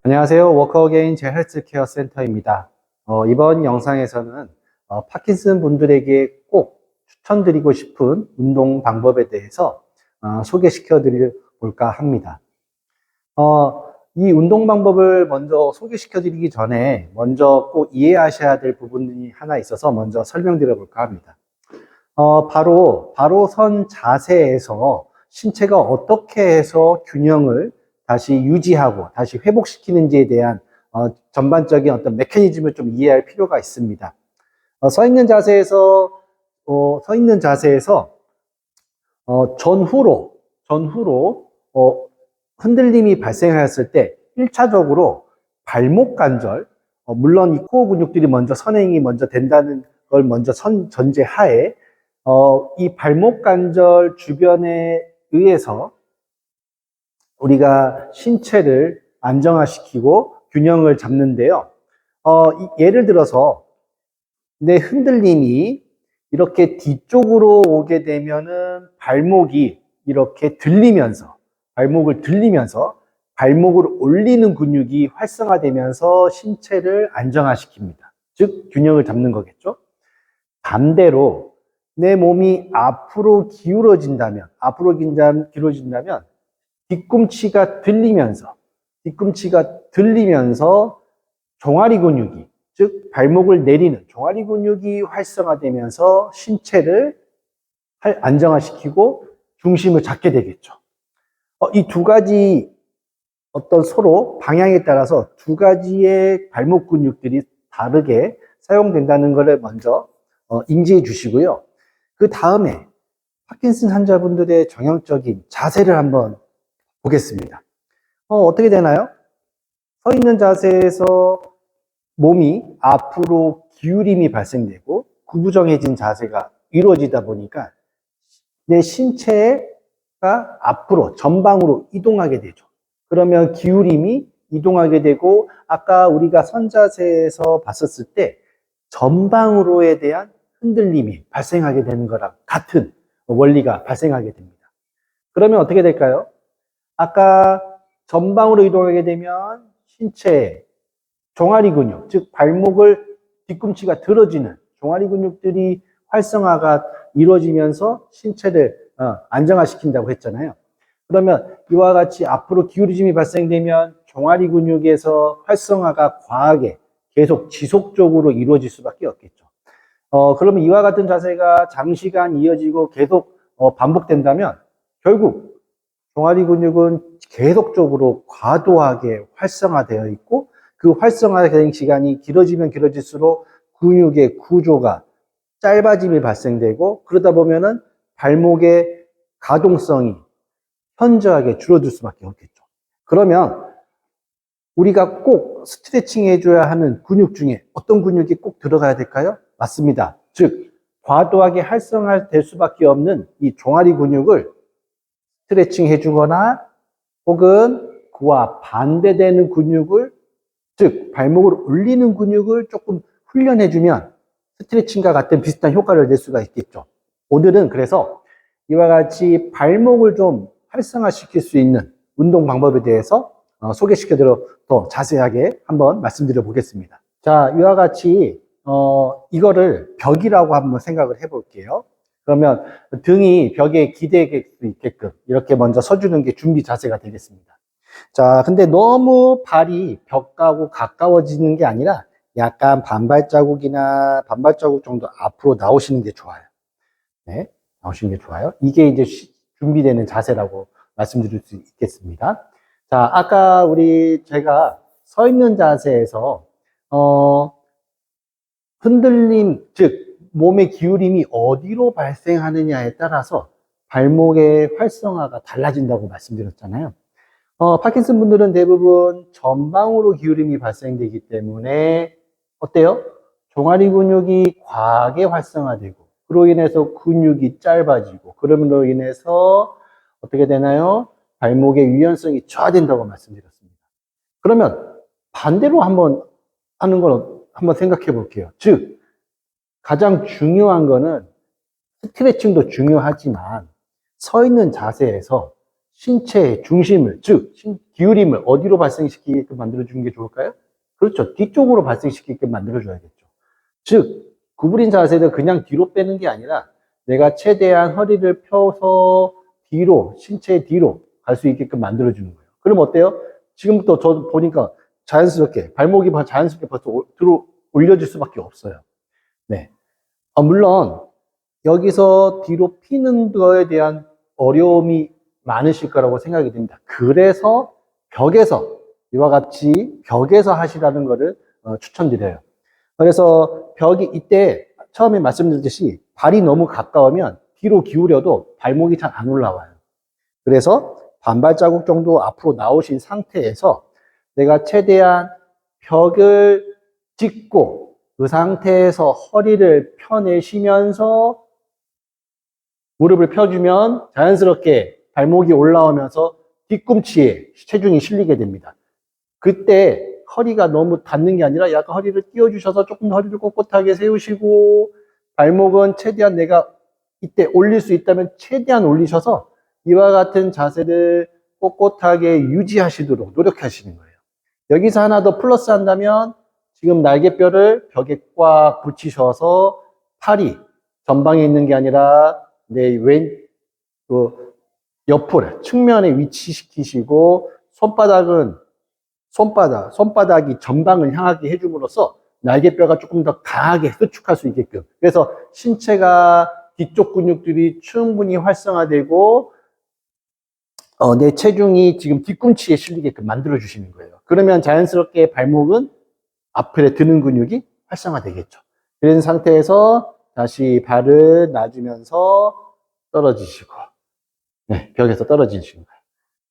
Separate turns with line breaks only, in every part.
안녕하세요. 워크어게인 제 헬스케어 센터입니다. 이번 영상에서는 파킨슨 분들에게 꼭 추천드리고 싶은 운동 방법에 대해서 소개시켜 드려볼까 합니다. 이 운동 방법을 먼저 소개시켜 드리기 전에 먼저 꼭 이해하셔야 될 부분이 하나 있어서 먼저 설명드려 볼까 합니다. 바로 선 자세에서 신체가 어떻게 해서 균형을 다시 유지하고 다시 회복시키는지에 대한 전반적인 어떤 메커니즘을 좀 이해할 필요가 있습니다. 서 있는 자세에서 전후로 흔들림이 발생하였을 때 1차적으로 발목 관절, 물론 이 코어 근육들이 먼저 선행이 먼저 된다는 걸 먼저 전제하에 이 발목 관절 주변에 의해서 우리가 신체를 안정화시키고 균형을 잡는데요. 예를 들어서 내 흔들림이 이렇게 뒤쪽으로 오게 되면은 발목이 이렇게 발목을 들리면서 발목을 올리는 근육이 활성화되면서 신체를 안정화시킵니다. 즉 균형을 잡는 거겠죠. 반대로 내 몸이 앞으로 기울어진다면 뒤꿈치가 들리면서 종아리 근육이, 즉 발목을 내리는 종아리 근육이 활성화되면서 신체를 안정화시키고 중심을 잡게 되겠죠. 이 두 가지 어떤 서로 방향에 따라서 두 가지의 발목 근육들이 다르게 사용된다는 것을 먼저 인지해 주시고요. 그 다음에 파킨슨 환자분들의 정형적인 자세를 한번 보겠습니다. 어떻게 되나요? 서 있는 자세에서 몸이 앞으로 기울임이 발생되고 구부정해진 자세가 이루어지다 보니까 내 신체가 앞으로 전방으로 이동하게 되죠. 그러면 기울임이 이동하게 되고 아까 우리가 선 자세에서 봤었을 때 전방으로에 대한 흔들림이 발생하게 되는 거랑 같은 원리가 발생하게 됩니다. 그러면 어떻게 될까요? 아까 전방으로 이동하게 되면 신체의 종아리 근육, 즉 뒤꿈치가 들어지는 종아리 근육들이 활성화가 이루어지면서 신체를 안정화시킨다고 했잖아요. 그러면 이와 같이 앞으로 기울어짐이 발생되면 종아리 근육에서 활성화가 과하게 계속 지속적으로 이루어질 수밖에 없겠죠. 그러면 이와 같은 자세가 장시간 이어지고 계속 반복된다면 결국 종아리 근육은 계속적으로 과도하게 활성화되어 있고 그 활성화된 시간이 길어지면 길어질수록 근육의 구조가 짧아짐이 발생되고 그러다 보면은 발목의 가동성이 현저하게 줄어들 수밖에 없겠죠. 그러면 우리가 꼭 스트레칭 해줘야 하는 근육 중에 어떤 근육이 꼭 들어가야 될까요? 맞습니다. 즉 과도하게 활성화될 수밖에 없는 이 종아리 근육을 스트레칭 해주거나 혹은 그와 반대되는 근육을, 즉 발목을 올리는 근육을 조금 훈련해주면 스트레칭과 같은 비슷한 효과를 낼 수가 있겠죠. 오늘은 그래서 이와 같이 발목을 좀 활성화시킬 수 있는 운동 방법에 대해서 소개시켜드려 더 자세하게 한번 말씀드려 보겠습니다. 자, 이와 같이 이거를 벽이라고 한번 생각을 해볼게요. 그러면 등이 벽에 기대게 수 있게끔 이렇게 먼저 서주는 게 준비 자세가 되겠습니다. 자, 근데 너무 발이 벽하고 가까워지는 게 아니라 약간 반발자국 정도 앞으로 나오시는 게 좋아요. 네, 나오시는 게 좋아요. 이게 이제 준비되는 자세라고 말씀드릴 수 있겠습니다. 자, 아까 제가 서 있는 자세에서 흔들림, 즉 몸의 기울임이 어디로 발생하느냐에 따라서 발목의 활성화가 달라진다고 말씀드렸잖아요. 파킨슨 분들은 대부분 전방으로 기울임이 발생되기 때문에 어때요? 종아리 근육이 과하게 활성화되고 그로 인해서 근육이 짧아지고 그럼으로 인해서 어떻게 되나요? 발목의 유연성이 저하된다고 말씀드렸습니다. 그러면 반대로 한번 하는 걸 한번 생각해 볼게요. 즉 가장 중요한 거는 스트레칭도 중요하지만 서 있는 자세에서 신체의 중심을, 즉 기울임을 어디로 발생시키게끔 만들어주는 게 좋을까요? 그렇죠. 뒤쪽으로 발생시키게끔 만들어줘야겠죠. 즉 구부린 자세를 그냥 뒤로 빼는 게 아니라 내가 최대한 허리를 펴서 뒤로, 신체 뒤로 갈 수 있게끔 만들어주는 거예요. 그럼 어때요? 지금부터 저 보니까 자연스럽게, 발목이 자연스럽게 벌써 들어 올려질 수밖에 없어요. 네. 물론, 여기서 뒤로 피는 거에 대한 어려움이 많으실 거라고 생각이 듭니다. 그래서 벽에서, 이와 같이 벽에서 하시라는 거를 추천드려요. 그래서 벽이 이때 처음에 말씀드렸듯이 발이 너무 가까우면 뒤로 기울여도 발목이 잘 안 올라와요. 그래서 반발자국 정도 앞으로 나오신 상태에서 내가 최대한 벽을 짚고 그 상태에서 허리를 펴내시면서 무릎을 펴주면 자연스럽게 발목이 올라오면서 뒤꿈치에 체중이 실리게 됩니다. 그때 허리가 너무 닿는 게 아니라 약간 허리를 띄워주셔서 조금 더 허리를 꼿꼿하게 세우시고 발목은 최대한 내가 이때 올릴 수 있다면 최대한 올리셔서 이와 같은 자세를 꼿꼿하게 유지하시도록 노력하시는 거예요. 여기서 하나 더 플러스 한다면 지금 날개뼈를 벽에 꽉 붙이셔서 팔이 전방에 있는 게 아니라 내 옆을 측면에 위치시키시고 손바닥이 전방을 향하게 해줌으로써 날개뼈가 조금 더 강하게 수축할 수 있게끔. 그래서 신체가 뒤쪽 근육들이 충분히 활성화되고 내 체중이 지금 뒤꿈치에 실리게끔 만들어주시는 거예요. 그러면 자연스럽게 발목은 앞에 드는 근육이 활성화되겠죠. 그런 상태에서 다시 발을 놔주면서 떨어지시고, 네, 벽에서 떨어지시는 거예요.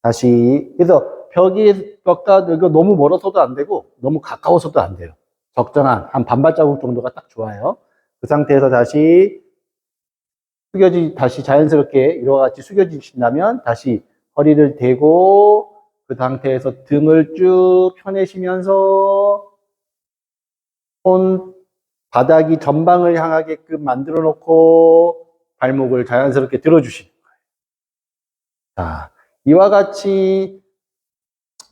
다시, 그래서 벽과 이거 너무 멀어서도 안 되고, 너무 가까워서도 안 돼요. 적정한, 한 반발자국 정도가 딱 좋아요. 그 상태에서 다시 다시 자연스럽게 이와 같이 숙여지신다면, 다시 허리를 대고, 그 상태에서 등을 쭉 펴내시면서, 바닥이 전방을 향하게끔 만들어 놓고, 발목을 자연스럽게 들어주시는 거예요. 자, 이와 같이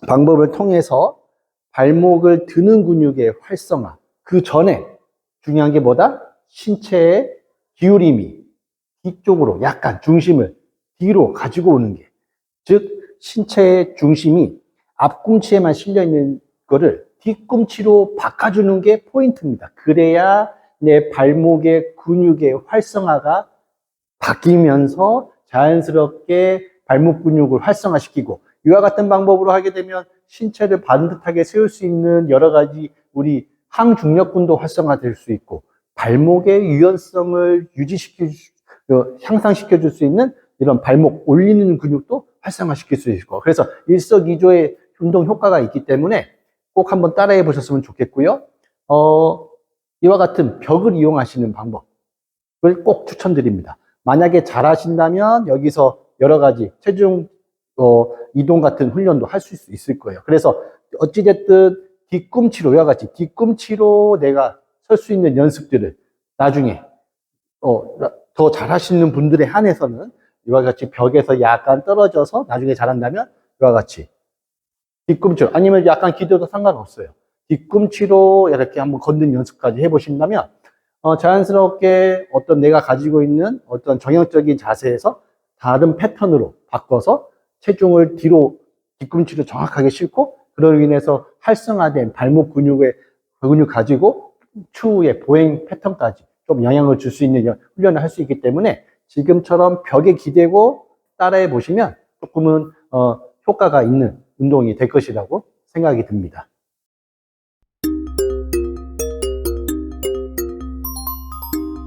방법을 통해서 발목을 드는 근육의 활성화, 그 전에 중요한 게 뭐다? 신체의 기울임이 뒤쪽으로 약간 중심을 뒤로 가지고 오는 게, 즉 신체의 중심이 앞꿈치에만 실려 있는 거를 뒤꿈치로 바꿔주는 게 포인트입니다. 그래야 내 발목의 근육의 활성화가 바뀌면서 자연스럽게 발목 근육을 활성화시키고, 이와 같은 방법으로 하게 되면 신체를 반듯하게 세울 수 있는 여러 가지 우리 항중력근도 활성화될 수 있고, 발목의 유연성을 향상시켜 줄 수 있는 이런 발목 올리는 근육도 활성화시킬 수 있고, 그래서 일석이조의 운동 효과가 있기 때문에 꼭 한번 따라해 보셨으면 좋겠고요. 이와 같은 벽을 이용하시는 방법을 꼭 추천드립니다. 만약에 잘 하신다면 여기서 여러 가지 체중 이동 같은 훈련도 할 수 있을 거예요. 그래서 어찌됐든 뒤꿈치로, 이와 같이 뒤꿈치로 내가 설 수 있는 연습들을 나중에 더 잘하시는 분들에 한해서는 이와 같이 벽에서 약간 떨어져서 나중에 잘한다면 이와 같이 뒤꿈치로, 아니면 약간 기대도 상관없어요. 뒤꿈치로 이렇게 한번 걷는 연습까지 해보신다면 자연스럽게 어떤 내가 가지고 있는 어떤 정형적인 자세에서 다른 패턴으로 바꿔서 체중을 뒤꿈치로 정확하게 싣고, 그로 인해서 활성화된 발목 근육 가지고 추후에 보행 패턴까지 좀 영향을 줄 수 있는 훈련을 할 수 있기 때문에 지금처럼 벽에 기대고 따라해 보시면 조금은 효과가 있는 운동이 될 것이라고 생각이 듭니다.